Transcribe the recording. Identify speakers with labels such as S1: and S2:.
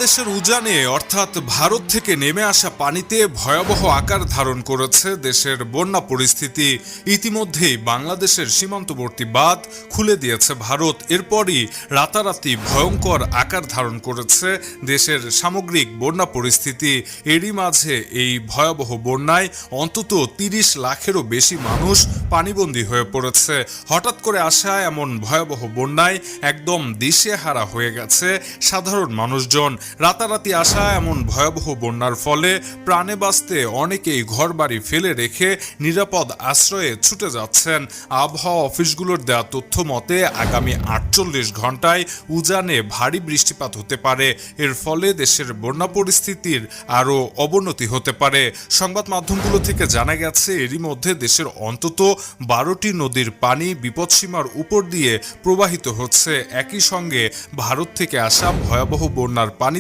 S1: বাংলাদেশের উজানে অর্থাৎ ভারত থেকে নেমে আসা পানিতে ভয়াবহ আকার ধারণ করেছে দেশের বন্যা পরিস্থিতি। ইতিমধ্যেই বাংলাদেশের সীমান্তবর্তী বাঁধ খুলে দিয়েছে ভারত। এরপরই রাতারাতি ভয়ঙ্কর আকার ধারণ করেছে দেশের সামগ্রিক বন্যা পরিস্থিতি। এরই মাঝে এই ভয়াবহ বন্যায় অন্তত ৩০ লাখেরও বেশি মানুষ পানিবন্দী হয়ে পড়েছে। হঠাৎ করে আসা এমন ভয়াবহ বন্যায় একদম দিশেহারা হয়ে গেছে সাধারণ মানুষজন। রাতারাতি আসা এমন ভয়াবহ বন্যার ফলে প্রাণে বাঁচতে অনেকেই ঘরবাড়ি ফেলে রেখে নিরাপদ আশ্রয়ে ছুটে যাচ্ছেন। আবহাওয়া অফিসগুলোর দেওয়া তথ্য মতে আগামী ৪৮ ঘন্টায় উজানে ভারী বৃষ্টিপাত হতে পারে। এর ফলে দেশের বন্যা পরিস্থিতির আরও অবনতি হতে পারে। সংবাদ মাধ্যমগুলো থেকে জানা গেছে এরই মধ্যে দেশের অন্তত ১২টি নদীর পানি বিপদসীমার উপর দিয়ে প্রবাহিত হচ্ছে। একই সঙ্গে ভারত থেকে আসা ভয়াবহ বন্যার পানি